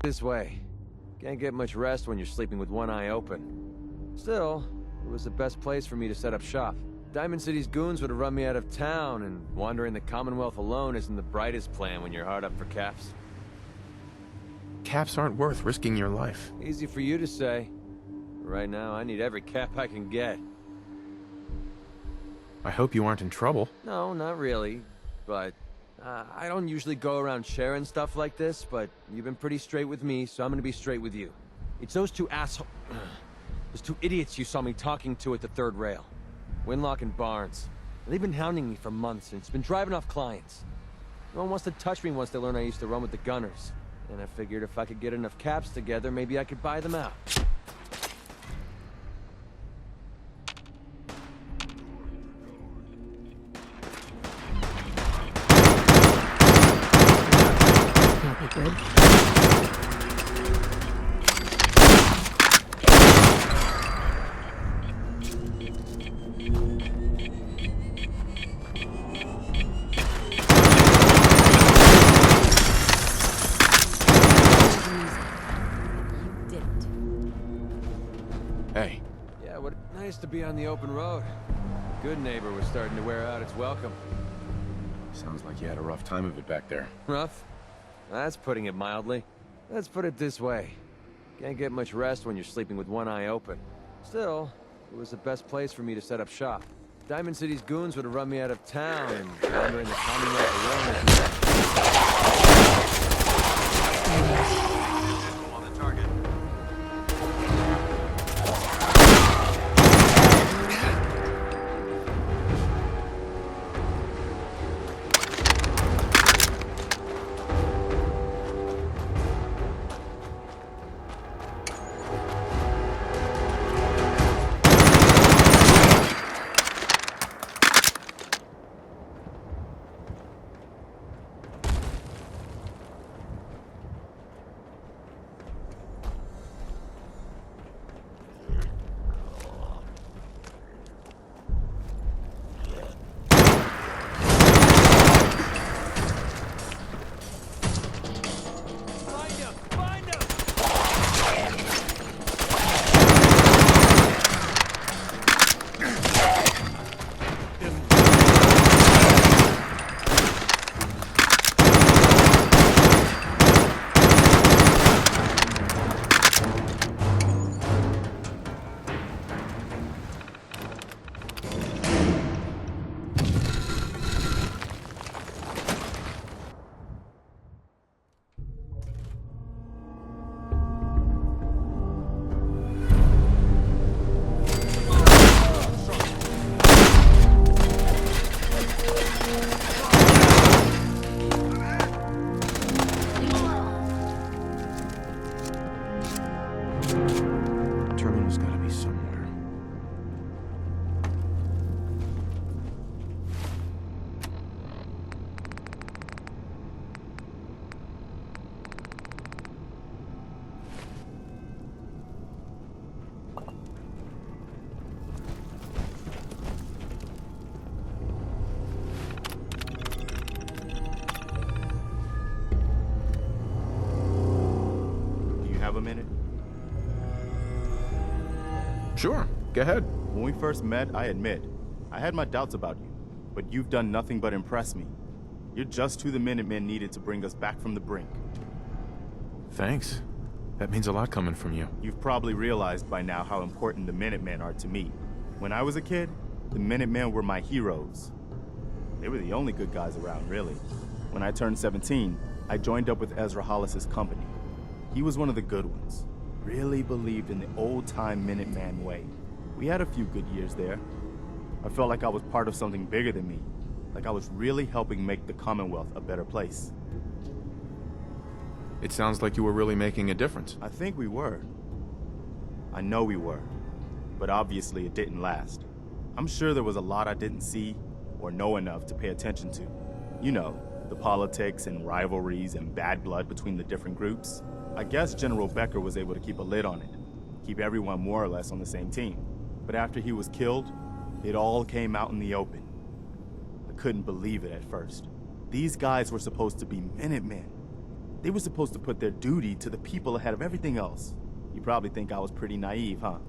This way. Can't get much rest when you're sleeping with one eye open. Still, it was the best place for me to set up shop. Diamond City's goons would have run me out of town, and wandering the Commonwealth alone isn't the brightest plan when you're hard up for caps. Caps aren't worth risking your life. Easy for you to say. Right now, I need every cap I can get. I hope you aren't in trouble. No, not really. But, I don't usually go around sharing stuff like this, but you've been pretty straight with me, so I'm gonna be straight with you. It's those two those two idiots you saw me talking to at the third rail. Winlock and Barnes. They've been hounding me for months, and it's been driving off clients. No one wants to touch me once they learn I used to run with the Gunners. And I figured if I could get enough caps together, maybe I could buy them out. Good. Hey. Yeah, what nice to be on the open road. Good neighbor was starting to wear out its welcome. Sounds like you had a rough time of it back there. Rough? That's putting it mildly. Let's put it this way. Can't get much rest when you're sleeping with one eye open. Still, it was the best place for me to set up shop. Diamond City's goons would have run me out of town, and wandering the Commonwealth alone. On the target. Terminal's gotta be somewhere. Do you have a minute? Sure, go ahead. When we first met, I admit, I had my doubts about you, but you've done nothing but impress me. You're just who the Minutemen needed to bring us back from the brink. Thanks. That means a lot coming from you. You've probably realized by now how important the Minutemen are to me. When I was a kid, the Minutemen were my heroes. They were the only good guys around, really. When I turned 17, I joined up with Ezra Hollis's company. He was one of the good ones. Really believed in the old-time Minuteman way. We had a few good years there. I felt like I was part of something bigger than me. Like I was really helping make the Commonwealth a better place. It sounds like you were really making a difference. I think we were. I know we were. But obviously it didn't last. I'm sure there was a lot I didn't see or know enough to pay attention to. You know, the politics and rivalries and bad blood between the different groups. I guess General Becker was able to keep a lid on it, keep everyone more or less on the same team. But after he was killed, it all came out in the open. I couldn't believe it at first. These guys were supposed to be Minutemen. They were supposed to put their duty to the people ahead of everything else. You probably think I was pretty naive, huh?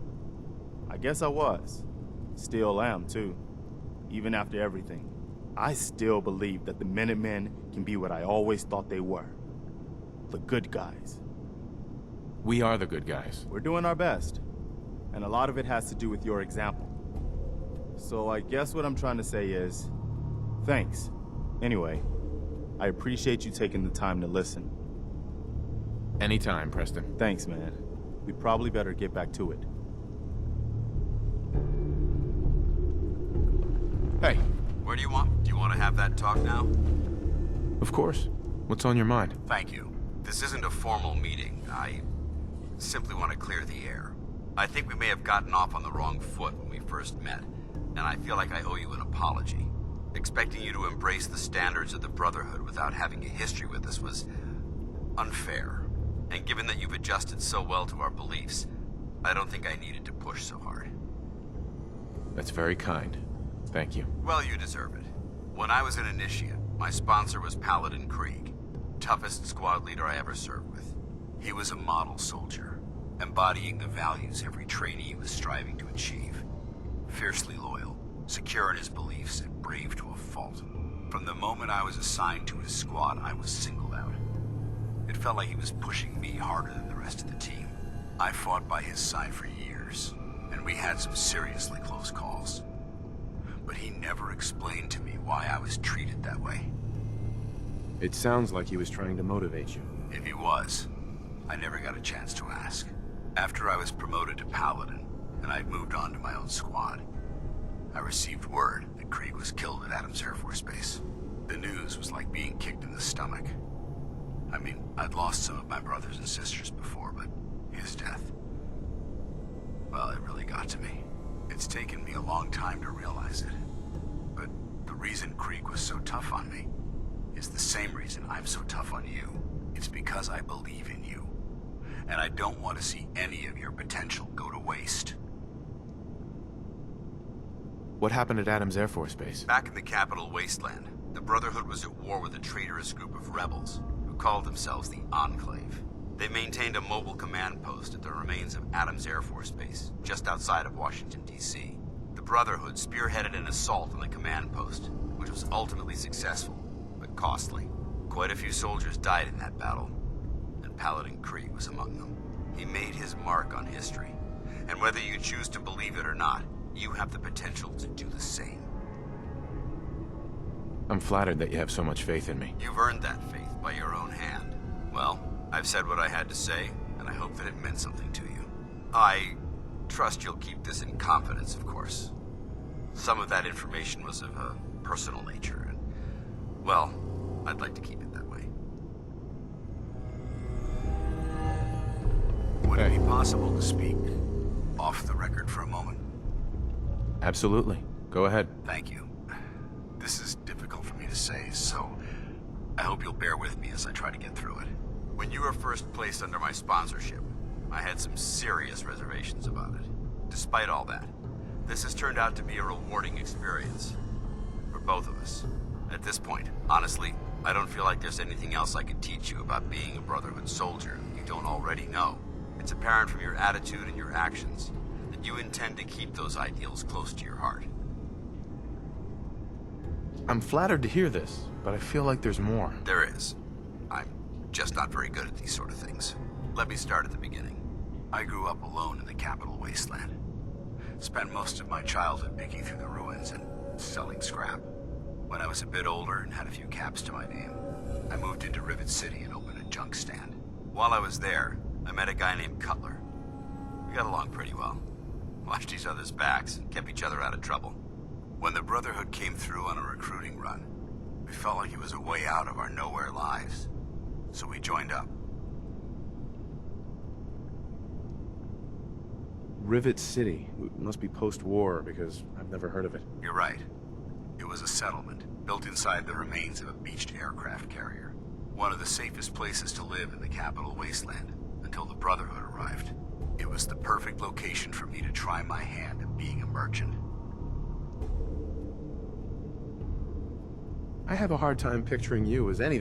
I guess I was. Still am, too. Even after everything, I still believe that the Minutemen can be what I always thought they were. The good guys. We are the good guys. We're doing our best. And a lot of it has to do with your example. So I guess what I'm trying to say is, thanks. Anyway, I appreciate you taking the time to listen. Anytime, Preston. Thanks, man. We probably better get back to it. Hey, Where do you want? Do you want to have that talk now? of course. What's on your mind? Thank you. This isn't a formal meeting. I simply want to clear the air. I think we may have gotten off on the wrong foot when we first met, and I feel like I owe you an apology. Expecting you to embrace the standards of the Brotherhood without having a history with us was unfair. And given that you've adjusted so well to our beliefs, I don't think I needed to push so hard. That's very kind. Thank you. Well, you deserve it. When I was an initiate, my sponsor was Paladin Krieg, toughest squad leader I ever served with. He was a model soldier, embodying the values every trainee was striving to achieve. Fiercely loyal, secure in his beliefs, and brave to a fault. From the moment I was assigned to his squad, I was singled out. It felt like he was pushing me harder than the rest of the team. I fought by his side for years, and we had some seriously close calls. But he never explained to me why I was treated that way. It sounds like he was trying to motivate you. If he was, I never got a chance to ask. After I was promoted to Paladin, and I'd moved on to my own squad, I received word that Krieg was killed at Adams Air Force Base. The news was like being kicked in the stomach. I mean, I'd lost some of my brothers and sisters before, but his death, well, it really got to me. It's taken me a long time to realize it. But the reason Krieg was so tough on me is the same reason I'm so tough on you. It's because I believe in you. And I don't want to see any of your potential go to waste. What happened at Adams Air Force Base? Back in the capital wasteland, the Brotherhood was at war with a traitorous group of rebels who called themselves the Enclave. They maintained a mobile command post at the remains of Adams Air Force Base, just outside of Washington, D.C. The Brotherhood spearheaded an assault on the command post, which was ultimately successful, but costly. Quite a few soldiers died in that battle, and Paladin Krieg was among them. He made his mark on history, and whether you choose to believe it or not, you have the potential to do the same. I'm flattered that you have so much faith in me. You've earned that faith by your own hand. Well, I've said what I had to say, and I hope that it meant something to you. I trust you'll keep this in confidence, of course. Some of that information was of a personal nature, and, well, I'd like to keep it that way. Would it be possible to speak off the record for a moment? Absolutely. Go ahead. Thank you. This is difficult for me to say, so I hope you'll bear with me as I try to get through it. When you were first placed under my sponsorship, I had some serious reservations about it. Despite all that, this has turned out to be a rewarding experience for both of us. At this point, honestly, I don't feel like there's anything else I could teach you about being a Brotherhood soldier you don't already know. It's apparent from your attitude and your actions that you intend to keep those ideals close to your heart. I'm flattered to hear this, but I feel like there's more. There is. I'm just not very good at these sort of things. Let me start at the beginning. I grew up alone in the capital wasteland. Spent most of my childhood picking through the ruins and selling scrap. When I was a bit older and had a few caps to my name, I moved into Rivet City and opened a junk stand. While I was there, I met a guy named Cutler. We got along pretty well. Watched each other's backs and kept each other out of trouble. When the Brotherhood came through on a recruiting run, we felt like it was a way out of our nowhere lives. So we joined up. Rivet City. Must be post-war, because I've never heard of it. You're right. It was a settlement, built inside the remains of a beached aircraft carrier. One of the safest places to live in the capital wasteland, until the Brotherhood arrived. It was the perfect location for me to try my hand at being a merchant. I have a hard time picturing you as anything